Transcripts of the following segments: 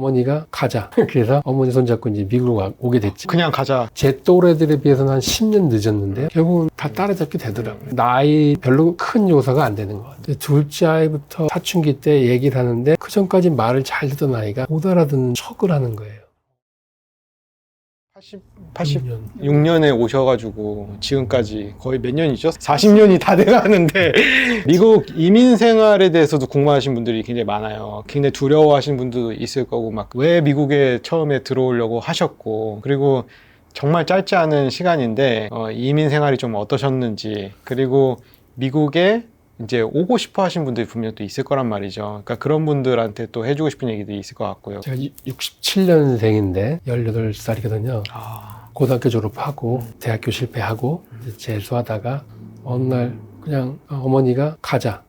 어머니가 가자. 그래서 어머니 손잡고 이제 미국으로 오게 됐지. 그냥 가자. 제 또래들에 비해서는 한 10년 늦었는데 결국은 다 따라잡게 되더라고요. 나이 별로 큰 요소가 안 되는 것 같아요. 둘째 아이부터 사춘기 때 얘기를 하는데 그 전까지 말을 잘 듣던 아이가 못 알아듣는 척을 하는 거예요. 86년에 오셔가지고 지금까지 거의 몇 년이죠? 40년이 다 돼가는데 미국 이민 생활에 대해서도 궁금하신 분들이 굉장히 많아요. 굉장히 두려워하시는 분들도 있을 거고 막 왜 미국에 처음에 들어오려고 하셨고 그리고 정말 짧지 않은 시간인데 이민 생활이 좀 어떠셨는지 그리고 미국에 이제 오고 싶어 하신 분들이 분명 또 있을 거란 말이죠. 그러니까 그런 분들한테 또 해주고 싶은 얘기들이 있을 것 같고요. 제가 67년생인데 18살이거든요. 고등학교 졸업하고 대학교 실패하고 이제 재수하다가 어느 날 그냥 어머니가 가자.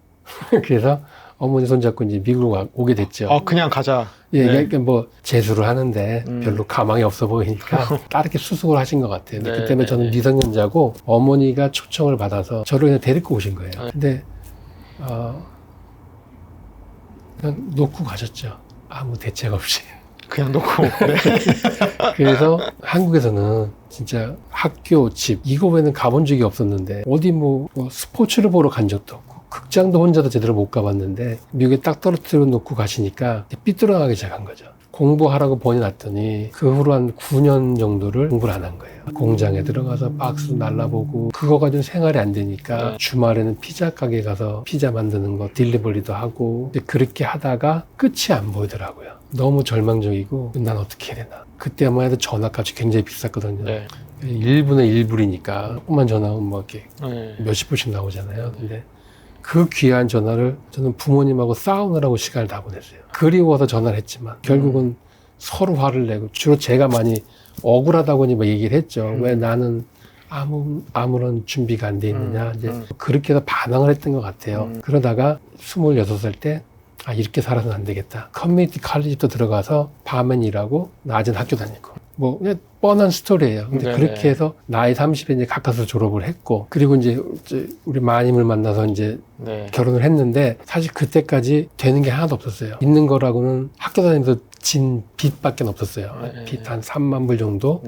그래서 어머니 손잡고 이제 미국으로 오게 됐죠. 그냥 가자. 예, 네. 그러니까 뭐 재수를 하는데 별로 가망이 없어 보이니까 따르게 수습을 하신 것 같아요. 근데 그때는 저는 미성년자고 어머니가 초청을 받아서 저를 그냥 데리고 오신 거예요. 근데 그냥 놓고 가셨죠. 아무 대책 없이. 그냥 놓고. 네. 그래서 한국에서는 진짜 학교, 집 이거 외에는 가본 적이 없었는데 어디 뭐 스포츠를 보러 간 적도 없고 극장도 혼자도 제대로 못 가봤는데 미국에 딱 떨어뜨려 놓고 가시니까 삐뚤어나가기 시작한 거죠. 공부하라고 보내놨더니 그 후로 한 9년 정도를 공부를 안 한 거예요. 공장에 들어가서 박스 날라보고 그거 가지고 생활이 안 되니까 주말에는 피자 가게 가서 피자 만드는 거 딜리버리도 하고 그렇게 하다가 끝이 안 보이더라고요. 너무 절망적이고 난 어떻게 해야 되나. 그때만 해도 전화값이 굉장히 비쌌거든요. 네. 1분의 1불이니까 조금만 전화하면 뭐 이렇게 몇십 불씩 나오잖아요. 근데 그 귀한 전화를 저는 부모님하고 싸우느라고 시간을 다 보냈어요. 그리워서 전화를 했지만 결국은 서로 화를 내고 주로 제가 많이 억울하다고 뭐 얘기를 했죠. 왜 나는 아무런 준비가 안 돼 있느냐. 이제 그렇게 해서 반항을 했던 것 같아요. 그러다가 26살 때 이렇게 살아서는 안 되겠다. 커뮤니티 칼리지도 들어가서 밤엔 일하고 낮엔 학교 다니고. 뭐 그냥 뻔한 스토리예요. 근데 그렇게 해서 나이 30에 이제 가까스로 졸업을 했고 그리고 이제 우리 마님을 만나서 이제 결혼을 했는데 사실 그때까지 되는 게 하나도 없었어요. 있는 거라고는 학교 다니면서 진 빚밖에 없었어요. 빚 한 3만 불 정도.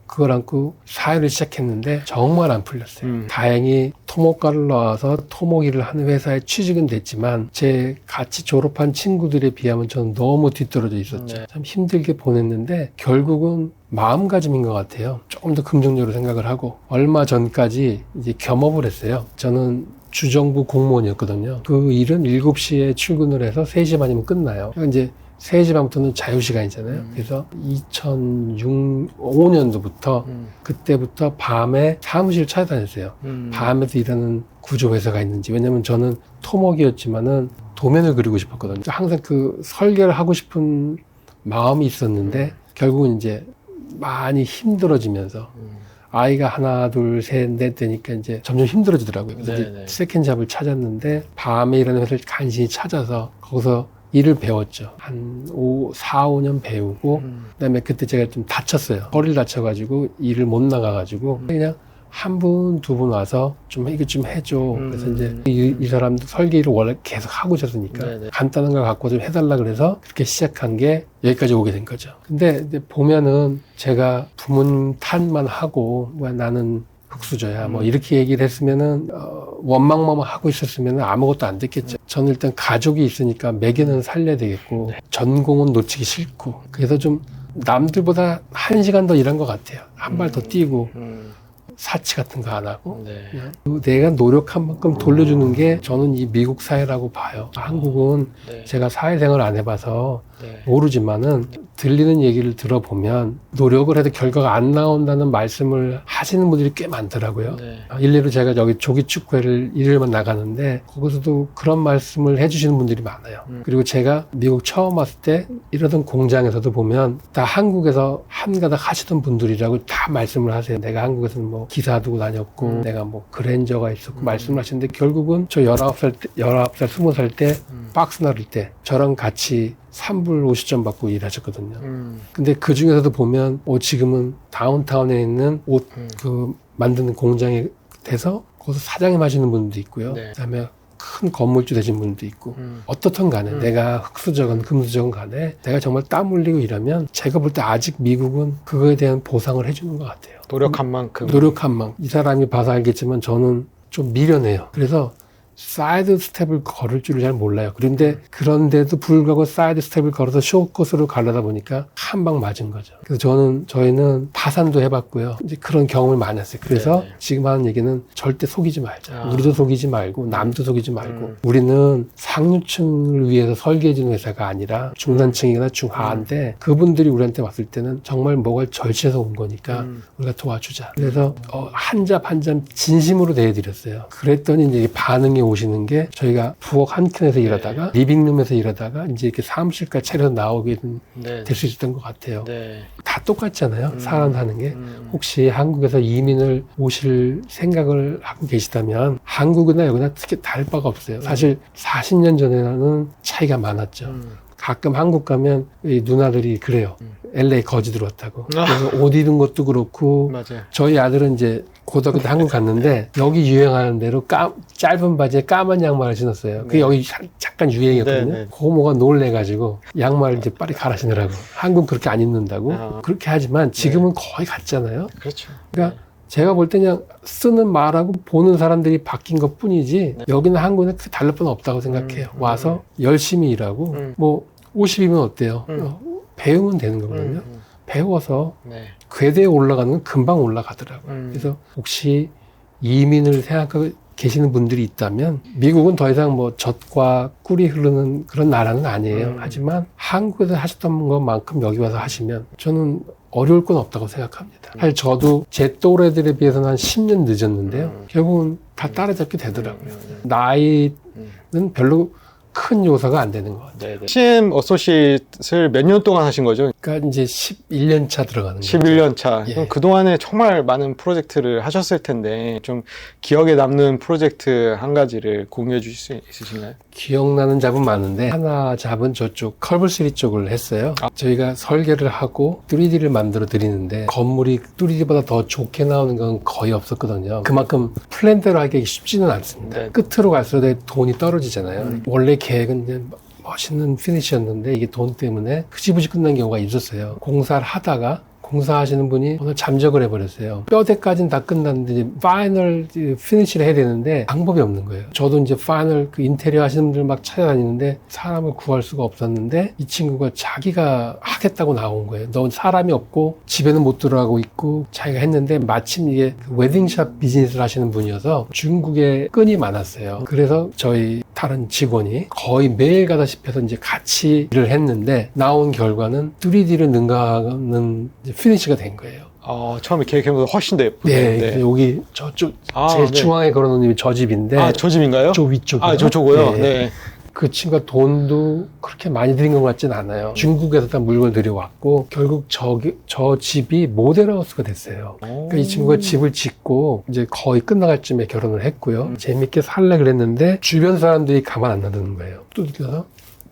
그걸 안고 사회를 시작했는데 정말 안 풀렸어요. 다행히 토목과를 나와서 토목 일을 하는 회사에 취직은 됐지만 제 같이 졸업한 친구들에 비하면 저는 너무 뒤떨어져 있었죠. 참 힘들게 보냈는데 결국은 마음가짐인 것 같아요. 조금 더 긍정적으로 생각을 하고 얼마 전까지 이제 겸업을 했어요. 저는 주정부 공무원이었거든요. 그 일은 7시에 출근을 해서 3시 반이면 끝나요. 이제 3시 반부터는 자유시간이잖아요. 그래서 2005년도부터 그때부터 밤에 사무실 찾아다녔어요. 밤에도 일하는 구조회사가 있는지. 왜냐면 저는 토목이었지만은 도면을 그리고 싶었거든요. 항상 그 설계를 하고 싶은 마음이 있었는데 결국은 이제 많이 힘들어지면서 아이가 하나, 둘, 셋, 넷 되니까 이제 점점 힘들어지더라고요. 그래서 이제 세컨 잡을 찾았는데 밤에 일하는 회사를 간신히 찾아서 거기서 일을 배웠죠. 한 4, 5년 배우고 그다음에 그때 제가 좀 다쳤어요. 허리를 다쳐가지고 일을 못 나가가지고 그냥 한 분, 두 분 와서 좀 이거 좀 해줘. 그래서 이제 이 사람도 설계 일을 원래 계속 하고 있었으니까 간단한 걸 갖고 좀 해달라 그래서 그렇게 시작한 게 여기까지 오게 된 거죠. 근데 이제 보면은 제가 부모님 탓만 하고 뭐 나는 흙수저야 뭐 이렇게 얘기를 했으면은 원망만 하고 있었으면 아무것도 안 됐겠죠. 저는 일단 가족이 있으니까 매개는 살려야 되겠고 전공은 놓치기 싫고 그래서 좀 남들보다 1시간 더 일한 것 같아요. 한 발 더 뛰고 사치 같은 거 안 하고 내가 노력한 만큼 돌려주는 게 저는 이 미국 사회라고 봐요. 한국은 제가 사회생활을 안 해봐서 모르지만은 들리는 얘기를 들어보면 노력을 해도 결과가 안 나온다는 말씀을 하시는 분들이 꽤 많더라고요. 일례로 제가 여기 조기축구회를 일일만 나가는데 거기서도 그런 말씀을 해주시는 분들이 많아요. 그리고 제가 미국 처음 왔을 때 이러던 공장에서도 보면 다 한국에서 한가닥 하시던 분들이라고 다 말씀을 하세요. 내가 한국에서는 뭐 기사도 다녔고 내가 뭐 그랜저가 있었고 말씀을 하시는데 결국은 저 19살, 20살 때 박스 나를 때 저랑 같이 3불 50점 받고 일하셨거든요. 근데 그 중에서도 보면 지금은 다운타운에 있는 옷 만드는 공장에 돼서 거기서 사장님 하시는 분도 있고요. 그다음에 큰 건물주 되신 분도 있고 어떻든 간에 내가 흑수저건 금수저건 간에 내가 정말 땀 흘리고 이러면 제가 볼 때 아직 미국은 그거에 대한 보상을 해주는 것 같아요. 노력한 만큼. 노력한 만큼. 이 사람이 봐서 알겠지만 저는 좀 미련해요. 그래서 사이드 스텝을 걸을 줄을 잘 몰라요. 그런데 그런데도 불구하고 사이드 스텝을 걸어서 숏코스로 가려다 보니까 한 방 맞은 거죠. 그래서 저희는 파산도 해봤고요. 이제 그런 경험을 많이 했어요. 그래서 네네. 지금 하는 얘기는 절대 속이지 말자. 아. 우리도 속이지 말고 남도 속이지 말고 우리는 상류층을 위해서 설계해주는 회사가 아니라 중산층이나 중하인데 그분들이 우리한테 왔을 때는 정말 뭐가 절치해서 온 거니까 우리가 도와주자. 그래서 한 잡 한 잡 진심으로 대해드렸어요. 그랬더니 이제 반응이 오시는 게 저희가 부엌 한 켠에서 일하다가 리빙룸에서 일하다가 이제 이렇게 사무실까지 차려서 나오게 네. 될 수 있었던 것 같아요. 네. 다 똑같잖아요. 사람 사는 게. 혹시 한국에서 이민을 오실 생각을 하고 계시다면 한국이나 여기나 특히 다를 바가 없어요. 사실 40년 전에는 차이가 많았죠. 가끔 한국 가면 이 누나들이 그래요. LA 거지 들어왔다고. 그래서 옷 입은 것도 그렇고 맞아요. 저희 아들은 이제 고등학교 때 한국 갔는데 여기 유행하는 대로 짧은 바지에 까만 양말을 신었어요. 그게 네. 여기 잠깐 유행이었거든요. 네, 네. 그거 뭐가 놀래가지고 양말을 이제 빨리 갈아 신으라고. 한국은 그렇게 안 입는다고. 아. 그렇게 하지만 지금은 거의 같잖아요. 그렇죠. 그러니까 제가 볼 때 그냥 쓰는 말하고 보는 사람들이 바뀐 것 뿐이지 여기는 한국은 크게 다를 바는 없다고 생각해요. 와서 열심히 일하고 뭐 50이면 어때요? 배우면 되는 거거든요. 배워서 네. 궤대에 올라가는 건 금방 올라가더라고요. 그래서 혹시 이민을 생각하고 계시는 분들이 있다면 미국은 더 이상 뭐 젖과 꿀이 흐르는 그런 나라는 아니에요. 하지만 한국에서 하셨던 것만큼 여기 와서 하시면 저는 어려울 건 없다고 생각합니다. 사실 저도 제 또래들에 비해서는 한 10년 늦었는데요. 결국은 다 따라잡게 되더라고요. 나이는 별로 큰 요소가 안 되는 것 같아요. 네네. CM 어소시에이트를 몇 년 동안 하신 거죠? 그러니까 이제 11년 차 들어가는 거죠. 11년 차. 예. 그럼 그동안에 정말 많은 프로젝트를 하셨을 텐데 좀 기억에 남는 프로젝트 한 가지를 공유해 주실 수 있으신가요? 기억나는 잡은 많은데 하나 잡은 저쪽 컬블시리 쪽을 했어요. 저희가 설계를 하고 3D를 만들어 드리는데 건물이 3D보다 더 좋게 나오는 건 거의 없었거든요. 그만큼 플랜대로 하기 쉽지는 않습니다. 네. 끝으로 갈수록 돈이 떨어지잖아요. 원래 계획은 이제 멋있는 피니시였는데 이게 돈 때문에 흐지부지 끝난 경우가 있었어요. 공사를 하다가 공사하시는 분이 오늘 잠적을 해버렸어요. 뼈대까지는 다 끝났는데 이제 파이널 피니시를 해야 되는데 방법이 없는 거예요. 저도 이제 파이널 그 인테리어 하시는 분들 막 찾아다니는데 사람을 구할 수가 없었는데 이 친구가 자기가 하겠다고 나온 거예요. 너 사람이 없고 집에는 못 들어가고 있고 자기가 했는데 마침 이게 웨딩샵 비즈니스를 하시는 분이어서 중국에 끈이 많았어요. 그래서 저희 다른 직원이 거의 매일 가다시피 해서 이제 같이 일을 했는데 나온 결과는 3D를 능가하는 피니시가 된 거예요. 처음에 계획해보다 훨씬 더 예쁘게. 네, 여기 저쪽 아, 제일 네. 중앙에 걸어놓은 집이 저 집인데 저 집인가요? 저 위쪽이요. 저거요? 네. 그 친구가 돈도 그렇게 많이 들인 것 같진 않아요. 중국에서 다 물건 들여왔고 결국 저 집이 모델하우스가 됐어요. 그러니까 이 친구가 집을 짓고 이제 거의 끝나갈 쯤에 결혼을 했고요. 재밌게 살래 그랬는데 주변 사람들이 가만 안 놔두는 거예요. 두들겨서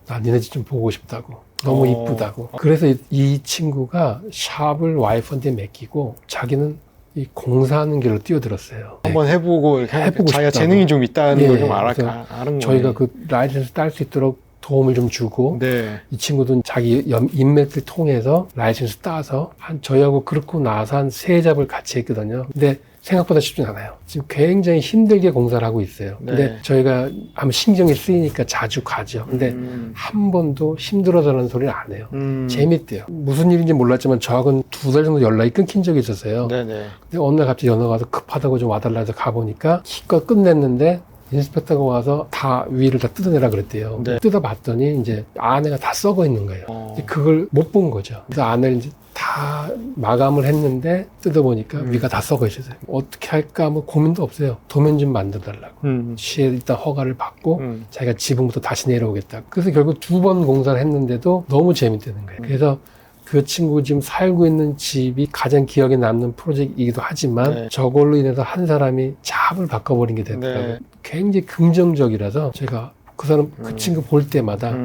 나 니네 집 좀 보고 싶다고. 너무 이쁘다고. 그래서 이 친구가 샵을 와이프한테 맡기고 자기는 이 공사하는 길로 뛰어들었어요. 한번 해보고 이렇게 해보고 자기가 싶다고. 재능이 좀 있다는 걸 좀 그래서 아는 거예요. 저희가 그 라이센스 딸 수 있도록 도움을 좀 주고 네. 이 친구도 자기 인맥을 통해서 라이센스 따서 저희하고 그렇고 나서 한 3잡을 같이 했거든요. 근데 생각보다 쉽진 않아요. 지금 굉장히 힘들게 공사를 하고 있어요. 근데 네. 저희가 아마 신경이 쓰이니까 자주 가죠. 근데 한 번도 힘들어서라는 소리를 안 해요. 재밌대요. 무슨 일인지 몰랐지만 저하고는 2달 정도 연락이 끊긴 적이 있었어요. 네네. 근데 어느 날 갑자기 연락 와서 급하다고 좀 와달라 해서 가보니까 기껏 끝냈는데 인스펙터가 와서 다 위를 다 뜯어내라 그랬대요. 네. 뜯어봤더니 이제 안에가 다 썩어 있는 거예요. 이제 그걸 못 본 거죠. 그래서 안을 이제 다 마감을 했는데 뜯어보니까 위가 다 썩어 있었어요. 어떻게 할까 뭐 고민도 없어요. 도면 좀 만들어달라고. 시에 일단 허가를 받고 자기가 지붕부터 다시 내려오겠다고. 그래서 결국 2번 공사를 했는데도 너무 재밌다는 거예요. 그래서 그 친구 지금 살고 있는 집이 가장 기억에 남는 프로젝트이기도 하지만 네. 저걸로 인해서 한 사람이 잡을 바꿔버린 게 됐더라고요. 네. 굉장히 긍정적이라서 제가 그 사람 그 친구 볼 때마다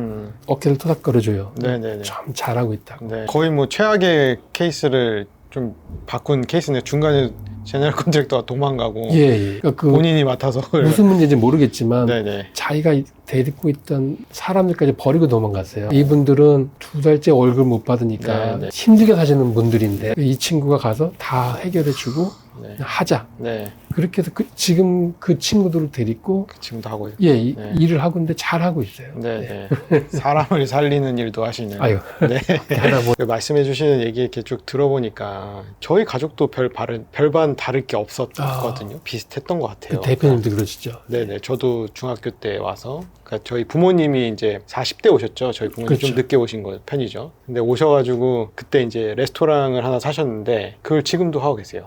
어깨를 토닥거려줘요. 네네네. 참 잘하고 있다고. 네. 거의 뭐 최악의 케이스를 좀 바꾼 케이스인데 중간에 제너럴 컨트랙터가 도망가고 예, 예. 그러니까 그 본인이 맡아서 무슨 문제인지 모르겠지만 네네. 자기가 데리고 있던 사람들까지 버리고 도망갔어요. 이분들은 2달째 월급 못 받으니까 네, 네. 힘들게 사시는 분들인데 이 친구가 가서 다 해결해주고 네. 하자. 네. 그렇게 해서 지금 그 친구들을 데리고 지금도 하고 있고. 예, 네. 일을 하고 있는데 잘 하고 있어요. 네. 사람을 살리는 일도 하시는. 아유, 네. 하나 뭐 말씀해 주시는 얘기 이렇게 쭉 들어보니까 저희 가족도 별반 다를 게 없었거든요. 비슷했던 것 같아요. 그 대표님도 그러시죠. 네네. 저도 중학교 때 와서, 그러니까 저희 부모님이 이제 40대 오셨죠. 저희 부모님 좀 그렇죠. 늦게 오신 거 편이죠. 근데 오셔가지고 그때 이제 레스토랑을 하나 사셨는데 그걸 지금도 하고 계세요.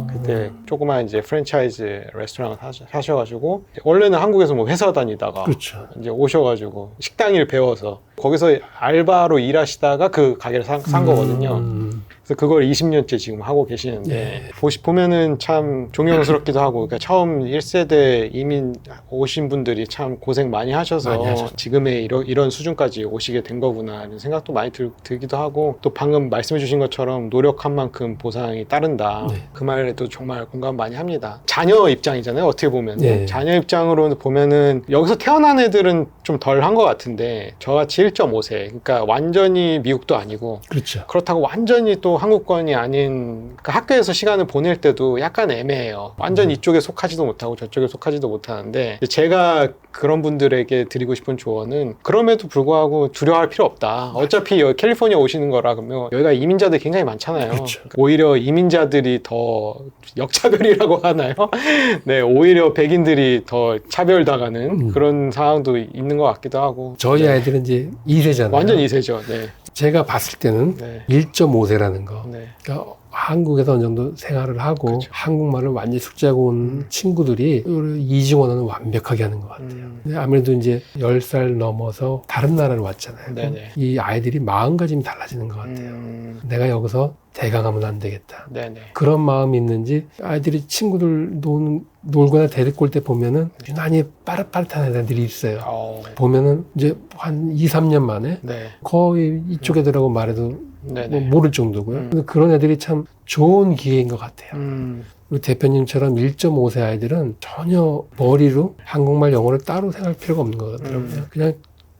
그때 조그만 이제 프랜차이즈 레스토랑을 사셔가지고 원래는 한국에서 뭐 회사 다니다가 그렇죠. 이제 오셔가지고 식당 일 배워서 거기서 알바로 일하시다가 그 가게를 산 거거든요. 그래서 그걸 20년째 지금 하고 계시는데 예. 보면은 참 존경스럽기도 하고, 그러니까 처음 1세대 이민 오신 분들이 참 고생 많이 하셔서 많이 하셨죠. 지금의 이런 수준까지 오시게 된 거구나 이런 생각도 많이 들기도 하고, 또 방금 말씀해 주신 것처럼 노력한 만큼 보상이 따른다. 네. 그 말에도 정말 공감 많이 합니다. 자녀 입장이잖아요. 어떻게 보면 네. 자녀 입장으로 보면은 여기서 태어난 애들은 좀 덜 한 것 같은데 저같이 1.5세, 그러니까 완전히 미국도 아니고 그렇죠. 그렇다고 완전히 또 한국권이 아닌, 그러니까 학교에서 시간을 보낼 때도 약간 애매해요. 완전 이쪽에 속하지도 못하고 저쪽에 속하지도 못하는데, 제가 그런 분들에게 드리고 싶은 조언은 그럼에도 불구하고 두려워할 필요 없다. 어차피 여기 캘리포니아 오시는 거라 그러면 여기가 이민자들이 굉장히 많잖아요. 그렇죠. 그러니까 오히려 이민자들이 더 역차별이라고 하나요? 네, 오히려 백인들이 더 차별당하는 그런 상황도 있는 것 같기도 하고. 저희 네. 아이들은 이제 2세잖아요. 완전 2세죠. 네. 제가 봤을 때는 네. 1.5세라는 거. 네. 그러니까 한국에서 어느 정도 생활을 하고 그렇죠. 한국말을 완전히 숙지하고 온 친구들이 이중 언어는 완벽하게 하는 것 같아요. 근데 아무래도 이제 10살 넘어서 다른 나라를 왔잖아요. 네네. 이 아이들이 마음가짐이 달라지는 것 같아요. 내가 여기서 대강하면 안 되겠다. 네네. 그런 마음이 있는지 아이들이 친구들 놀거나 데리고 올 때 보면은 유난히 빠릇빠릇한 애들이 있어요. 보면은 이제 한 2, 3년 만에 네. 거의 이쪽 애들하고 말해도 네네. 뭐 모를 정도고요. 근데 그런 애들이 참 좋은 기회인 것 같아요. 우리 대표님처럼 1.5세 아이들은 전혀 머리로 한국말, 영어를 따로 생각할 필요가 없는 것 같더라고요. 그냥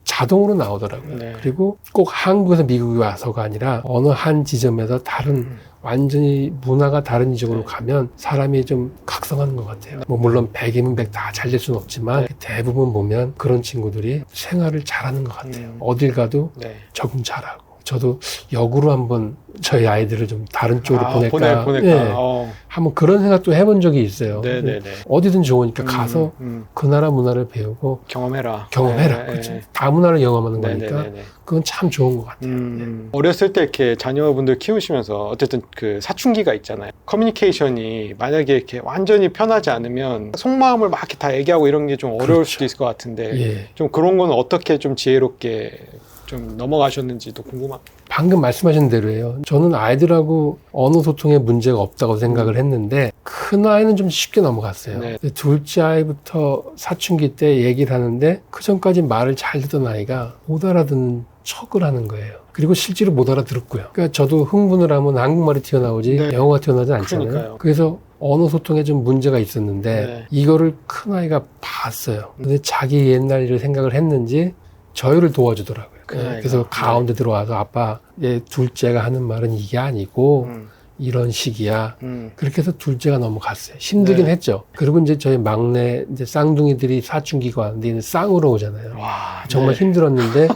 자동으로 나오더라고요. 네. 그리고 꼭 한국에서 미국에 와서가 아니라 어느 한 지점에서 다른 완전히 문화가 다른 지역으로 가면 사람이 좀 각성하는 것 같아요. 뭐 물론 100이면 100 다 잘 될 수는 없지만 대부분 보면 그런 친구들이 생활을 잘하는 것 같아요. 어딜 가도 네. 적응 잘하고. 저도 역으로 한번 저희 아이들을 좀 다른 쪽으로 보낼까. 보낼까. 예. 한번 그런 생각도 해본 적이 있어요. 네네네. 어디든 좋으니까 가서 그 나라 문화를 배우고 경험해라. 경험해라. 그렇죠. 다 문화를 경험하는 거니까 네네네. 그건 참 좋은 것 같아요. 어렸을 때 이렇게 자녀분들 키우시면서 어쨌든 그 사춘기가 있잖아요. 커뮤니케이션이 만약에 이렇게 완전히 편하지 않으면 속마음을 막 이렇게 다 얘기하고 이런 게 좀 어려울 그렇죠. 수도 있을 것 같은데 예. 좀 그런 거는 어떻게 좀 지혜롭게 좀 넘어가셨는지도 궁금합니다. 방금 말씀하신 대로예요. 저는 아이들하고 언어 소통에 문제가 없다고 생각을 했는데 큰 아이는 좀 쉽게 넘어갔어요. 네. 근데 둘째 아이부터 사춘기 때 얘기를 하는데 그 전까지 말을 잘 듣던 아이가 못 알아듣는 척을 하는 거예요. 그리고 실제로 못 알아들었고요. 그러니까 저도 흥분을 하면 한국말이 튀어나오지 네. 영어가 튀어나오지 않잖아요. 그러니까요. 그래서 언어 소통에 좀 문제가 있었는데 네. 이거를 큰 아이가 봤어요. 근데 자기 옛날 일을 생각을 했는지 저희를 도와주더라고요. 그래서 가운데 들어와서 아빠, 얘 둘째가 하는 말은 이게 아니고 이런 식이야. 그렇게 해서 둘째가 넘어갔어요. 힘들긴 네. 했죠. 그리고 이제 저희 막내 이제 쌍둥이들이 사춘기가 왔는데 얘는 쌍으로 오잖아요. 와, 정말 네. 힘들었는데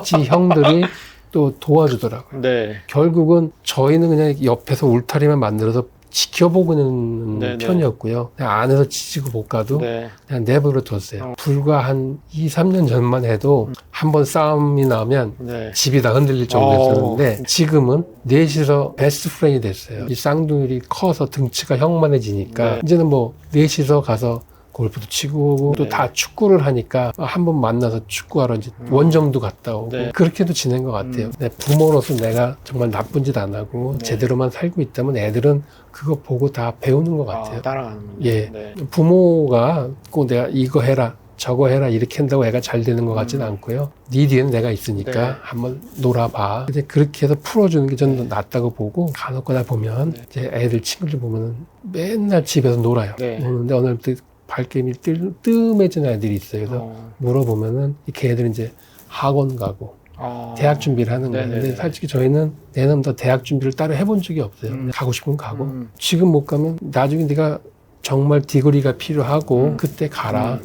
지 형들이 또 도와주더라고요. 네. 결국은 저희는 그냥 옆에서 울타리만 만들어서 지켜보고 있는 네네. 편이었고요. 그냥 안에서 지지고 못 가도 네. 그냥 내버려 뒀어요. 불과 한 2, 3년 전만 해도 한번 싸움이 나면 네. 집이 다 흔들릴 정도였었는데 지금은 넷이서 베스트 프렌이 됐어요. 이 쌍둥이들이 커서 등치가 형만해지니까 네. 이제는 뭐 넷이서 가서 골프도 치고 오고 또 네. 다 축구를 하니까 한번 만나서 축구하러 이제 원정도 갔다 오고 네. 그렇게도 지낸 것 같아요. 내 부모로서 내가 정말 나쁜 짓 안 하고 네. 제대로만 살고 있다면 애들은 그거 보고 다 배우는 것 같아요. 따라가는 예. 네. 부모가 꼭 내가 이거 해라 저거 해라 이렇게 한다고 애가 잘 되는 것 같지는 않고요. 네 뒤에는 내가 있으니까 네. 한번 놀아봐. 근데 그렇게 해서 풀어주는 게 저는 낫다고 보고 간혹가다 보면 이제 애들 친구들 보면은 맨날 집에서 놀아요. 네. 노는데 어느 날부터 발게임이 뜸해진 애들이 있어요. 그래서 물어보면은 이 걔들은 이제 학원 가고 대학 준비를 하는 거예요. 네네네. 근데 솔직히 저희는 내 놈 다 대학 준비를 따로 해본 적이 없어요. 가고 싶으면 가고 지금 못 가면 나중에 네가 정말 디그리가 필요하고 그때 가라.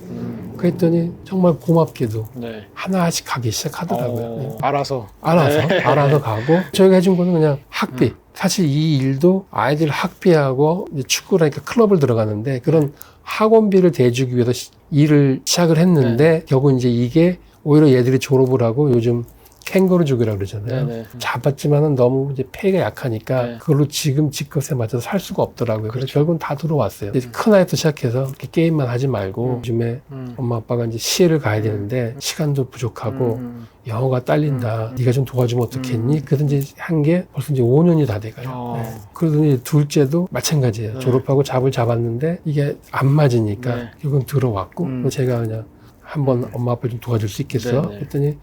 그랬더니 정말 고맙게도 네. 하나씩 가기 시작하더라고요. 알아서 알아서 가고 저희가 해준 거는 그냥 학비. 사실 이 일도 아이들 학비하고 이제 축구를 하니까 클럽을 들어가는데 그런 학원비를 대주기 위해서 일을 시작을 했는데 결국 이제 이게 오히려 얘들이 졸업을 하고 요즘 캥거루 주기라고 그러잖아요. 네네. 잡았지만은 너무 이제 폐가 약하니까 네. 그걸로 지금 집값에 맞춰서 살 수가 없더라고요. 그래서 그렇죠. 결국은 다 들어왔어요. 이제 큰 아이부터 시작해서 이렇게 게임만 하지 말고 요즘에 엄마 아빠가 이제 시애를 가야 되는데 시간도 부족하고 영어가 딸린다. 네가 좀 도와주면 어떻겠니? 그래서 이제 한 게 벌써 이제 5년이 다 돼가요. 네. 그러더니 둘째도 마찬가지예요. 네. 졸업하고 잡을 잡았는데 이게 안 맞으니까 네. 결국은 들어왔고 그래서 제가 그냥 한번 엄마 아빠 좀 도와줄 수 있겠어? 네, 네. 그랬더니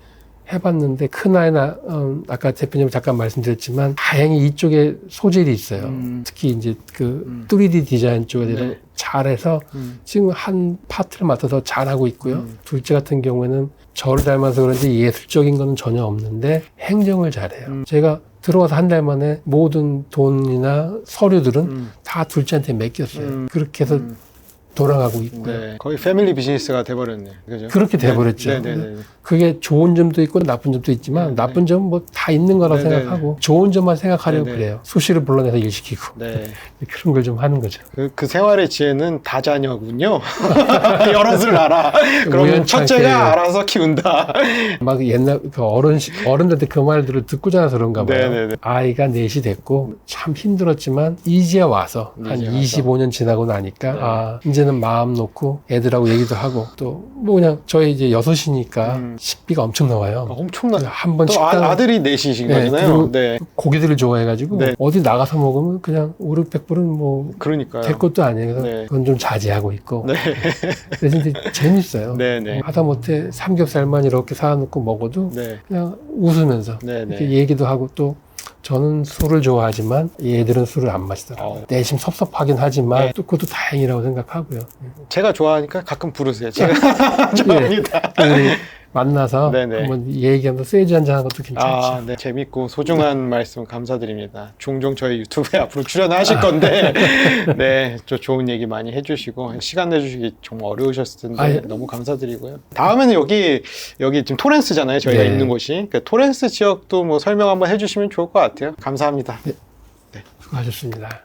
해봤는데 큰 아이나 아까 대표님 잠깐 말씀드렸지만 다행히 이쪽에 소질이 있어요. 특히 이제 그 3D 디자인 쪽에 대해서 네. 잘해서 지금 한 파트를 맡아서 잘하고 있고요. 둘째 같은 경우에는 저를 닮아서 그런지 예술적인 거는 전혀 없는데 행정을 잘해요. 제가 들어와서 한 달 만에 모든 돈이나 서류들은 다 둘째한테 맡겼어요. 그렇게 해서 돌아가고 있고요. 네. 거의 패밀리 비즈니스가 돼버렸네요. 그죠? 그렇게 돼버렸죠. 네네네. 그게 좋은 점도 있고 나쁜 점도 있지만 네, 나쁜 점은 뭐 다 있는 거라고 네, 네, 생각하고 좋은 점만 생각하려고 네, 네. 그래요. 수시를 불러내서 일시키고 네. 그런 걸 좀 하는 거죠. 그 생활의 지혜는 다자녀군요. 여럿을 알아. 그럼 우연찮게. 첫째가 알아서 키운다. 막 옛날 그 어른들한테 그 말들을 듣고 자라서 그런가 봐요. 네네네. 아이가 넷이 됐고 참 힘들었지만 이제 와서 한 이제 와서. 25년 지나고 나니까 네. 아 이제는 마음 놓고 애들하고 얘기도 하고 또 뭐 그냥 저희 이제 6이니까 식비가 엄청 나와요. 엄청나. 한번 또 식당 아들이 넷이신 네, 거잖아요. 그리고 네. 고기들을 좋아해가지고 네. 어디 나가서 먹으면 그냥 500불은 뭐 그러니까요. 될 것도 아니에요. 그래서 네. 그건 좀 자제하고 있고. 네. 그래서 이제 재밌어요. 네네. 하다못해 삼겹살만 이렇게 사놓고 먹어도 네. 그냥 웃으면서 네네. 이렇게 얘기도 하고 또 저는 술을 좋아하지만 얘들은 술을 안 마시더라고요. 내심 섭섭하긴 하지만 네. 또 그것도 다행이라고 생각하고요. 제가 좋아하니까 가끔 부르세요. 제가 좋아합니다. 우리 만나서 네네. 한번 얘기하면서 세주 한잔 하는 것도 괜찮죠. 아, 네. 재밌고 소중한 말씀 감사드립니다. 종종 저희 유튜브에 앞으로 출연하실 건데, 네. 저 좋은 얘기 많이 해주시고, 시간 내주시기 정말 어려우셨을 텐데, 아, 예. 너무 감사드리고요. 다음에는 여기 지금 토렌스잖아요. 저희가 네. 있는 곳이. 그러니까 토렌스 지역도 뭐 설명 한번 해주시면 좋을 것 같아요. 감사합니다. 수고하셨습니다.